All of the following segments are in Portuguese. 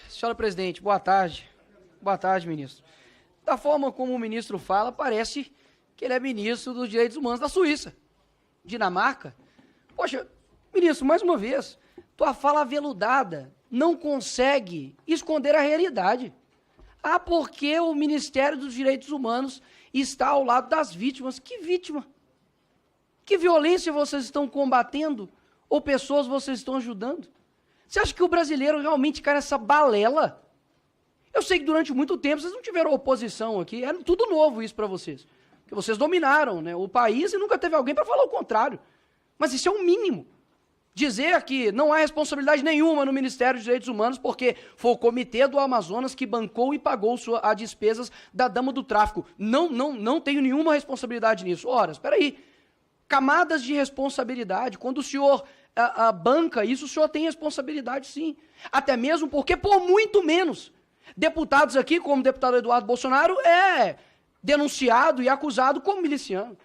Senhora presidente, boa tarde. Boa tarde, ministro. Da forma como o ministro fala, parece que ele é ministro dos Direitos Humanos da Suíça, Dinamarca. Poxa, ministro, mais uma vez, tua fala aveludada não consegue esconder a realidade. Ah, porque o Ministério dos Direitos Humanos está ao lado das vítimas. Que vítima? Que violência vocês estão combatendo? Ou pessoas vocês estão ajudando? Você acha que o brasileiro realmente cai nessa balela? Eu sei que durante muito tempo vocês não tiveram oposição aqui, era tudo novo isso para vocês. Porque vocês dominaram, né, o país e nunca teve alguém para falar o contrário. Mas isso é o mínimo. Dizer que não há responsabilidade nenhuma no Ministério dos Direitos Humanos porque foi o Comitê do Amazonas que bancou e pagou as despesas da dama do tráfico. Não tenho nenhuma responsabilidade nisso. Ora, espera aí. Camadas de responsabilidade. Quando o senhor banca isso, o senhor tem responsabilidade sim. Até mesmo porque, por muito menos, deputados aqui, como o deputado Eduardo Bolsonaro, é denunciado e acusado como miliciano.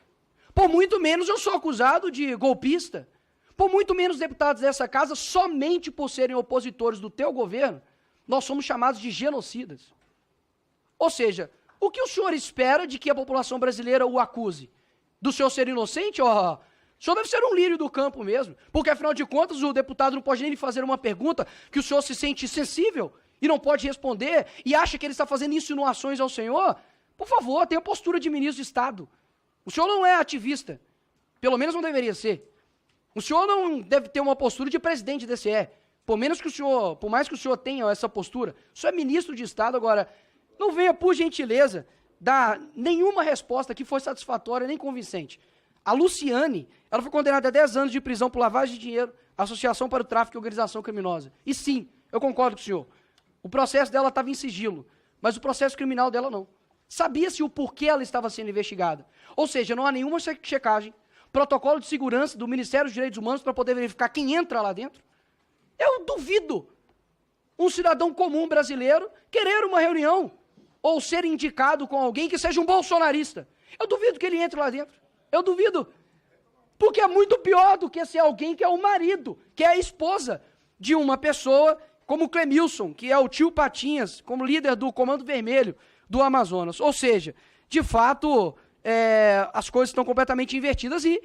Por muito menos eu sou acusado de golpista. Por muito menos deputados dessa casa, somente por serem opositores do teu governo, nós somos chamados de genocidas. Ou seja, o que o senhor espera de que a população brasileira o acuse? Do senhor ser inocente? Oh, o senhor deve ser um lírio do campo mesmo, porque afinal de contas o deputado não pode nem lhe fazer uma pergunta que o senhor se sente sensível e não pode responder e acha que ele está fazendo insinuações ao senhor. Por favor, tenha postura de ministro de Estado. O senhor não é ativista, pelo menos não deveria ser. O senhor não deve ter uma postura de presidente do DCE. Por mais que o senhor tenha essa postura, o senhor é ministro de Estado. Agora, não venha, por gentileza, dar nenhuma resposta que foi satisfatória nem convincente. A Luciane, ela foi condenada a 10 anos de prisão por lavagem de dinheiro, associação para o tráfico e organização criminosa. E sim, eu concordo com o senhor. O processo dela estava em sigilo, mas o processo criminal dela não. Sabia-se o porquê ela estava sendo investigada. Ou seja, não há nenhuma checagem, protocolo de segurança do Ministério dos Direitos Humanos para poder verificar quem entra lá dentro. Eu duvido um cidadão comum brasileiro querer uma reunião ou ser indicado com alguém que seja um bolsonarista. Eu duvido que ele entre lá dentro. Eu duvido. Porque é muito pior do que ser alguém que é o marido, que é a esposa de uma pessoa como o Clemilson, que é o tio Patinhas, como líder do Comando Vermelho do Amazonas. Ou seja, de fato, as coisas estão completamente invertidas e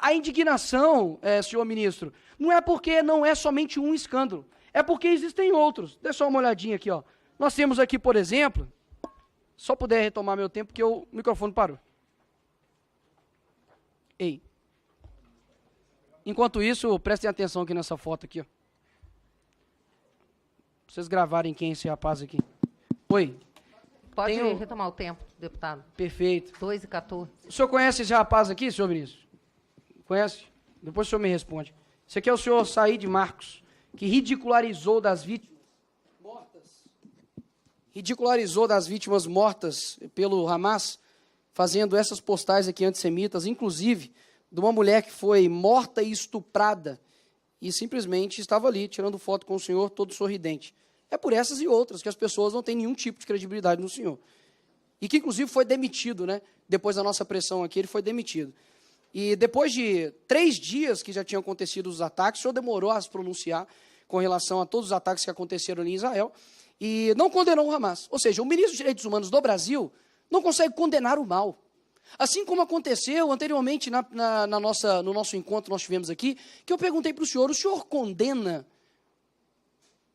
a indignação, senhor ministro, não é porque não é somente um escândalo, é porque existem outros. Dê só uma olhadinha aqui, ó. Nós temos aqui, por exemplo, só puder retomar meu tempo, porque o microfone parou. Ei. Enquanto isso, prestem atenção aqui nessa foto aqui, ó. Pra vocês gravarem quem é esse rapaz aqui. Oi. Pode retomar o tempo, deputado. Perfeito. 2h14. O senhor conhece esse rapaz aqui, senhor ministro? Conhece? Depois o senhor me responde. Esse aqui é o senhor Said Marcos, que ridicularizou das vítimas mortas pelo Hamas, fazendo essas postais aqui antissemitas, inclusive de uma mulher que foi morta e estuprada e simplesmente estava ali tirando foto com o senhor todo sorridente. É por essas e outras que as pessoas não têm nenhum tipo de credibilidade no senhor. E que, inclusive, foi demitido, né? Depois da nossa pressão aqui, ele foi demitido. E depois de 3 dias que já tinham acontecido os ataques, o senhor demorou a se pronunciar com relação a todos os ataques que aconteceram ali em Israel e não condenou o Hamas. Ou seja, o ministro dos Direitos Humanos do Brasil não consegue condenar o mal. Assim como aconteceu anteriormente no nosso encontro que nós tivemos aqui, que eu perguntei para o senhor condena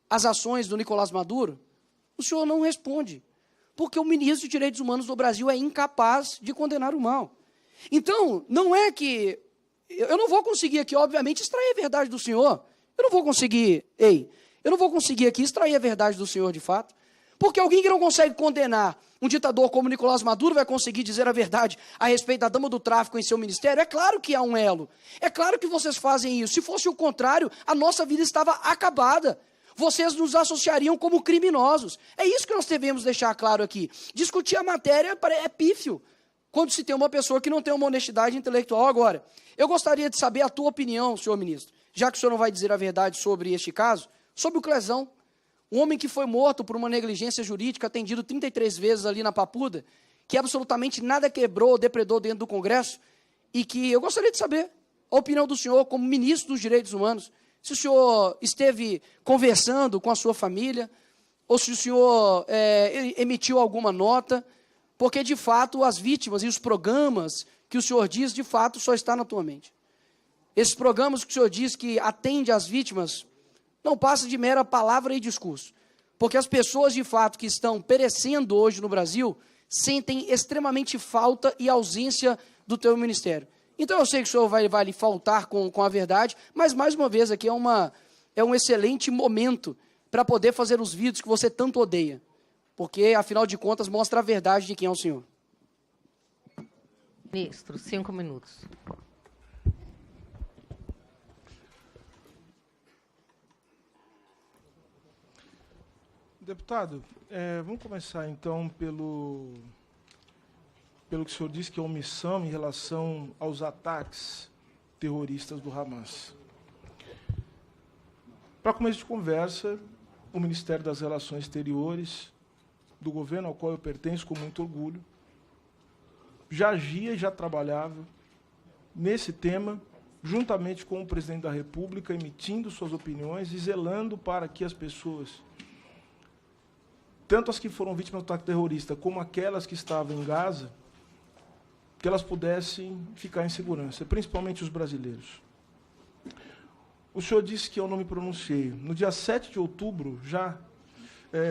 as ações do Nicolás Maduro? O senhor não responde, porque o ministro dos Direitos Humanos do Brasil é incapaz de condenar o mal. Então, não é que... Eu não vou conseguir aqui, obviamente, extrair a verdade do senhor. Eu não vou conseguir aqui extrair a verdade do senhor de fato, porque alguém que não consegue condenar um ditador como Nicolás Maduro vai conseguir dizer a verdade a respeito da dama do tráfico em seu ministério? É claro que há um elo. É claro que vocês fazem isso. Se fosse o contrário, a nossa vida estava acabada. Vocês nos associariam como criminosos. É isso que nós devemos deixar claro aqui. Discutir a matéria é pífio, quando se tem uma pessoa que não tem uma honestidade intelectual. Agora, eu gostaria de saber a tua opinião, senhor ministro, já que o senhor não vai dizer a verdade sobre este caso, sobre o Clezão, um homem que foi morto por uma negligência jurídica, atendido 33 vezes ali na Papuda, que absolutamente nada quebrou ou depredou dentro do Congresso, e que eu gostaria de saber a opinião do senhor como ministro dos Direitos Humanos, se o senhor esteve conversando com a sua família, ou se o senhor emitiu alguma nota, porque, de fato, as vítimas e os programas que o senhor diz, de fato, só está na tua mente. Esses programas que o senhor diz que atende às vítimas não passa de mera palavra e discurso, porque as pessoas, de fato, que estão perecendo hoje no Brasil, sentem extremamente falta e ausência do teu ministério. Então, eu sei que o senhor vai lhe faltar com a verdade, mas, mais uma vez, aqui é um excelente momento para poder fazer os vídeos que você tanto odeia, porque, afinal de contas, mostra a verdade de quem é o senhor. Ministro, 5 minutos. Deputado, vamos começar, então, pelo que o senhor disse, que é omissão em relação aos ataques terroristas do Hamas. Para começo de conversa, o Ministério das Relações Exteriores, do governo ao qual eu pertenço com muito orgulho, já agia e já trabalhava nesse tema, juntamente com o presidente da República, emitindo suas opiniões e zelando para que as pessoas, tanto as que foram vítimas do ataque terrorista, como aquelas que estavam em Gaza, que elas pudessem ficar em segurança, principalmente os brasileiros. O senhor disse que eu não me pronunciei. No dia 7 de outubro,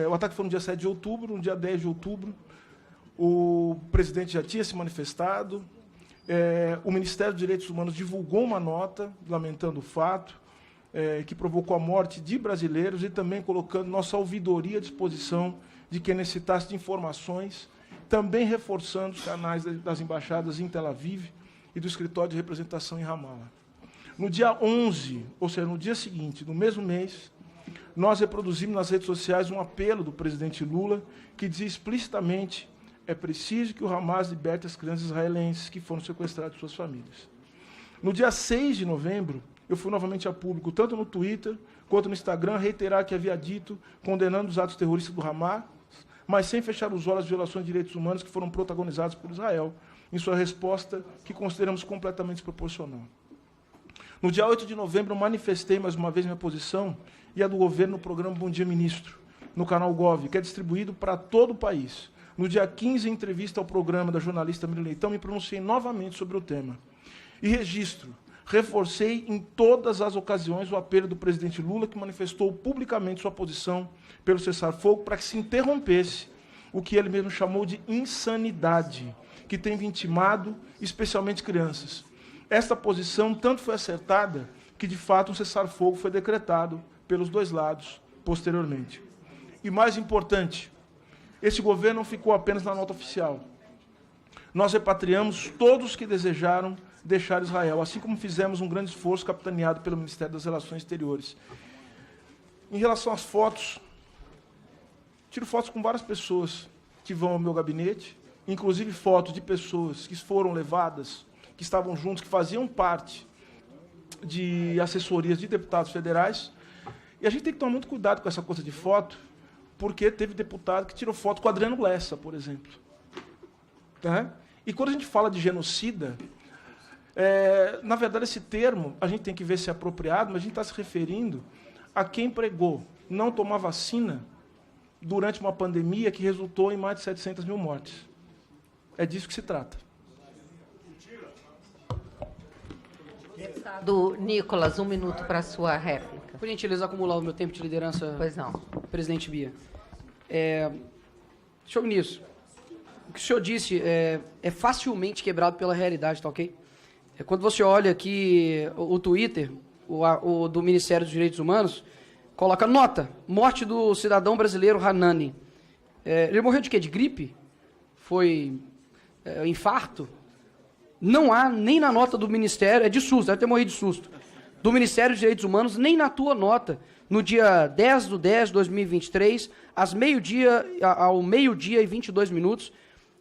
o ataque foi no dia 7 de outubro, no dia 10 de outubro, o presidente já tinha se manifestado, o Ministério dos Direitos Humanos divulgou uma nota lamentando o fato, que provocou a morte de brasileiros e também colocando nossa ouvidoria à disposição de quem necessitasse de informações, também reforçando os canais das embaixadas em Tel Aviv e do escritório de representação em Ramallah. No dia 11, ou seja, no dia seguinte, no mesmo mês, nós reproduzimos nas redes sociais um apelo do presidente Lula que dizia explicitamente: é preciso que o Hamas liberte as crianças israelenses que foram sequestradas de suas famílias. No dia 6 de novembro, eu fui novamente a público, tanto no Twitter quanto no Instagram, reiterar que havia dito, condenando os atos terroristas do Hamas, mas sem fechar os olhos às violações de direitos humanos que foram protagonizadas por Israel, em sua resposta, que consideramos completamente desproporcional. No dia 8 de novembro, eu manifestei mais uma vez minha posição e a do governo no programa Bom Dia Ministro, no canal Gov, que é distribuído para todo o país. No dia 15, em entrevista ao programa da jornalista Miriam Leitão, me pronunciei novamente sobre o tema. E reforcei em todas as ocasiões o apelo do presidente Lula, que manifestou publicamente sua posição pelo cessar-fogo para que se interrompesse o que ele mesmo chamou de insanidade, que tem vitimado especialmente crianças. Esta posição tanto foi acertada que, de fato, um cessar-fogo foi decretado pelos dois lados posteriormente. E mais importante, esse governo não ficou apenas na nota oficial. Nós repatriamos todos que desejaram deixar Israel, assim como fizemos um grande esforço capitaneado pelo Ministério das Relações Exteriores. Em relação às fotos, tiro fotos com várias pessoas que vão ao meu gabinete, inclusive fotos de pessoas que foram levadas, que estavam juntos, que faziam parte de assessorias de deputados federais. E a gente tem que tomar muito cuidado com essa coisa de foto, porque teve deputado que tirou foto com Adriano Lessa, por exemplo. Tá? E quando a gente fala de genocida, na verdade, esse termo, a gente tem que ver se é apropriado, mas a gente está se referindo a quem pregou não tomar vacina durante uma pandemia que resultou em mais de 700 mil mortes. É disso que se trata. Deputado Nicolas, 1 minuto para a sua réplica. Por gentileza, acumular o meu tempo de liderança, Pois não. presidente Bia. Senhor ministro, o que o senhor disse é facilmente quebrado pela realidade, tá ok? Quando você olha aqui o Twitter, o do Ministério dos Direitos Humanos, coloca nota, morte do cidadão brasileiro Hanani. Ele morreu de quê? De gripe? Foi infarto? Não há, nem na nota do Ministério, é de susto, deve ter morrido de susto, do Ministério dos Direitos Humanos, nem na tua nota, no dia 10 de 10 de 2023, ao meio-dia e 22 minutos,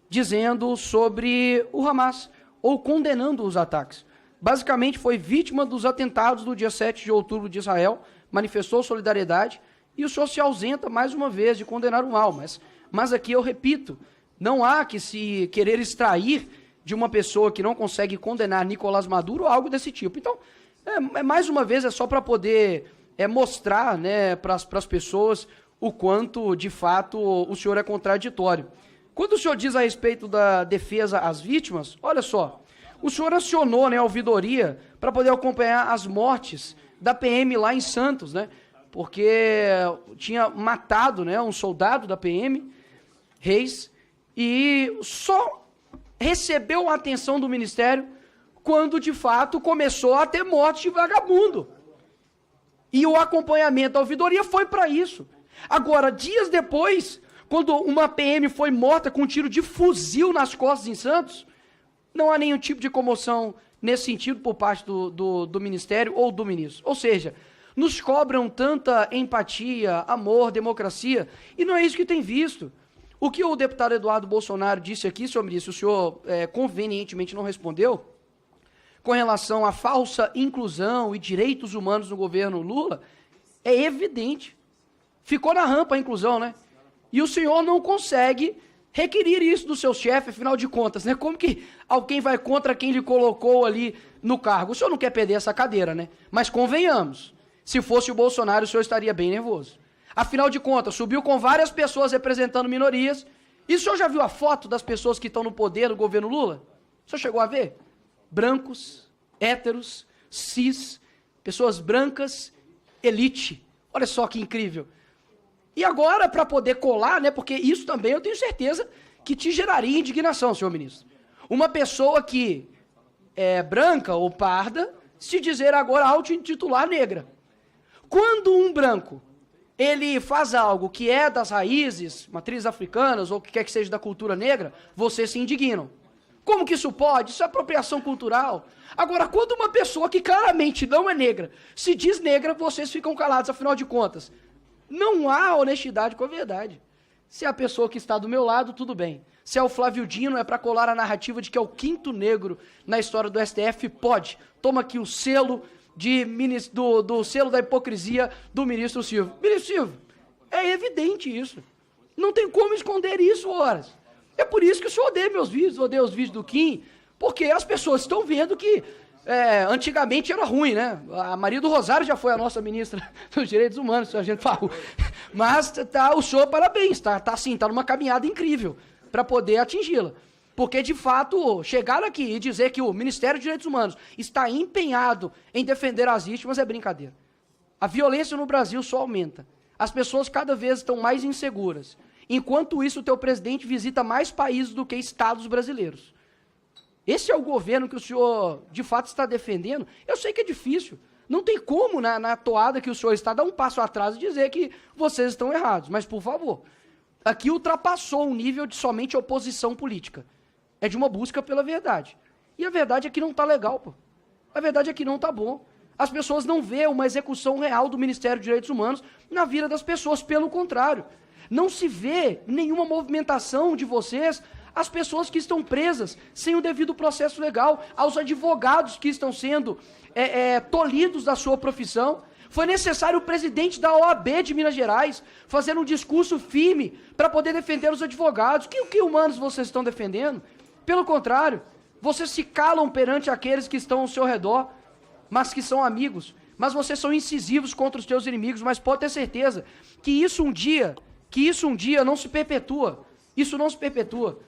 dizendo sobre o Hamas, ou condenando os ataques. Basicamente, foi vítima dos atentados do dia 7 de outubro de Israel, manifestou solidariedade, e o senhor se ausenta, mais uma vez, de condenar o mal. Mas aqui eu repito, não há que se querer extrair de uma pessoa que não consegue condenar Nicolás Maduro ou algo desse tipo. Então, mais uma vez, é só para poder mostrar, né, para as pessoas o quanto, de fato, o senhor é contraditório. Quando o senhor diz a respeito da defesa às vítimas, olha só, o senhor acionou, né, a ouvidoria para poder acompanhar as mortes da PM lá em Santos, né, porque tinha matado, né, um soldado da PM, Reis, e só recebeu a atenção do Ministério quando, de fato, começou a ter morte de vagabundo. E o acompanhamento da ouvidoria foi para isso. Agora, dias depois, quando uma PM foi morta com um tiro de fuzil nas costas em Santos, não há nenhum tipo de comoção nesse sentido por parte do Ministério ou do ministro. Ou seja, nos cobram tanta empatia, amor, democracia, e não é isso que tem visto. O que o deputado Eduardo Bolsonaro disse aqui, senhor ministro, o senhor convenientemente não respondeu, com relação à falsa inclusão e direitos humanos no governo Lula, é evidente. Ficou na rampa a inclusão, né? E o senhor não consegue requerir isso do seu chefe, afinal de contas, né? Como que alguém vai contra quem lhe colocou ali no cargo? O senhor não quer perder essa cadeira, né? Mas convenhamos, se fosse o Bolsonaro, o senhor estaria bem nervoso. Afinal de contas, subiu com várias pessoas representando minorias. E o senhor já viu a foto das pessoas que estão no poder do governo Lula? O senhor chegou a ver? Brancos, héteros, cis, pessoas brancas, elite. Olha só que incrível. E agora, para poder colar, né, porque isso também eu tenho certeza que te geraria indignação, senhor ministro. Uma pessoa que é branca ou parda, se dizer agora auto-intitular negra. Quando um branco, ele faz algo que é das raízes, matrizes africanas, ou o que quer que seja da cultura negra, vocês se indignam. Como que isso pode? Isso é apropriação cultural. Agora, quando uma pessoa que claramente não é negra se diz negra, vocês ficam calados, afinal de contas. Não há honestidade com a verdade. Se é a pessoa que está do meu lado, tudo bem. Se é o Flávio Dino, é para colar a narrativa de que é o quinto negro na história do STF, pode. Toma aqui o selo do selo da hipocrisia do ministro Silvio. Ministro Silvio, é evidente isso. Não tem como esconder isso, horas. É por isso que o senhor odeia meus vídeos, odeia os vídeos do Kim, porque as pessoas estão vendo que antigamente era ruim, né? A Maria do Rosário já foi a nossa ministra dos Direitos Humanos, se a gente falou. Mas o senhor, parabéns, tá numa caminhada incrível para poder atingi-la. Porque, de fato, chegar aqui e dizer que o Ministério dos Direitos Humanos está empenhado em defender as vítimas é brincadeira. A violência no Brasil só aumenta. As pessoas cada vez estão mais inseguras. Enquanto isso, o teu presidente visita mais países do que estados brasileiros. Esse é o governo que o senhor, de fato, está defendendo? Eu sei que é difícil. Não tem como, na toada que o senhor está, dar um passo atrás e dizer que vocês estão errados. Mas, por favor, aqui ultrapassou o nível de somente oposição política. É de uma busca pela verdade. E a verdade é que não está legal, pô. A verdade é que não está bom. As pessoas não vêem uma execução real do Ministério dos Direitos Humanos na vida das pessoas. Pelo contrário, não se vê nenhuma movimentação de vocês às pessoas que estão presas sem o devido processo legal, aos advogados que estão sendo tolhidos da sua profissão. Foi necessário o presidente da OAB de Minas Gerais fazer um discurso firme para poder defender os advogados. Que humanos vocês estão defendendo? Pelo contrário, vocês se calam perante aqueles que estão ao seu redor, mas que são amigos. Mas vocês são incisivos contra os seus inimigos, mas pode ter certeza que isso um dia não se perpetua. Isso não se perpetua.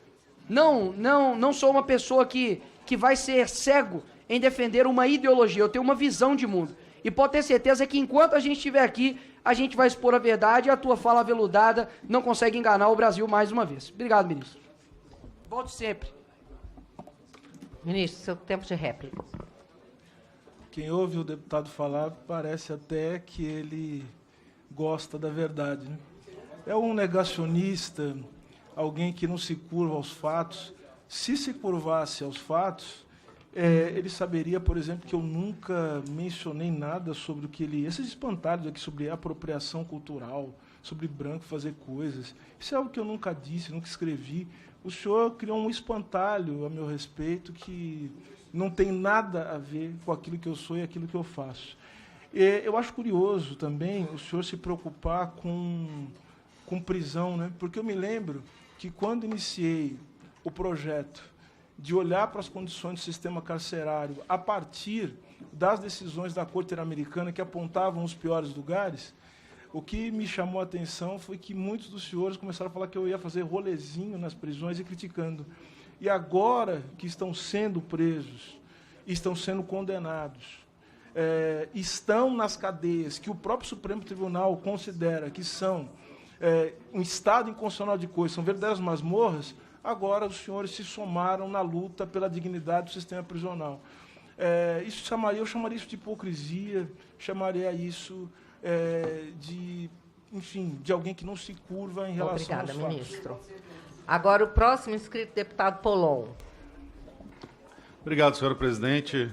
Não sou uma pessoa que vai ser cego em defender uma ideologia. Eu tenho uma visão de mundo. E pode ter certeza que enquanto a gente estiver aqui, a gente vai expor a verdade e a tua fala aveludada não consegue enganar o Brasil mais uma vez. Obrigado, ministro. Volte sempre. Ministro, seu tempo de réplica. Quem ouve o deputado falar parece até que ele gosta da verdade, né? É um negacionista, alguém que não se curva aos fatos. Se se curvasse aos fatos, ele saberia, por exemplo, que eu nunca mencionei nada sobre o que ele... Esses espantalhos aqui sobre apropriação cultural, sobre branco fazer coisas. Isso é algo que eu nunca disse, nunca escrevi. O senhor criou um espantalho a meu respeito que não tem nada a ver com aquilo que eu sou e aquilo que eu faço. Eu acho curioso também o senhor se preocupar com prisão, né? Porque eu me lembro que quando iniciei o projeto de olhar para as condições do sistema carcerário a partir das decisões da Corte Interamericana que apontavam os piores lugares, O que me chamou a atenção foi que muitos dos senhores começaram a falar que eu ia fazer rolezinho nas prisões e criticando. E agora que estão sendo presos, estão sendo condenados, estão nas cadeias, que o próprio Supremo Tribunal considera que são um estado inconstitucional de coisas, são verdadeiras masmorras, agora os senhores se somaram na luta pela dignidade do sistema prisional. Eu chamaria isso de hipocrisia, chamaria isso de alguém que não se curva em relação aos fatos. Obrigada, ministro. Agora o próximo inscrito, deputado Polon. Obrigado, senhora presidente.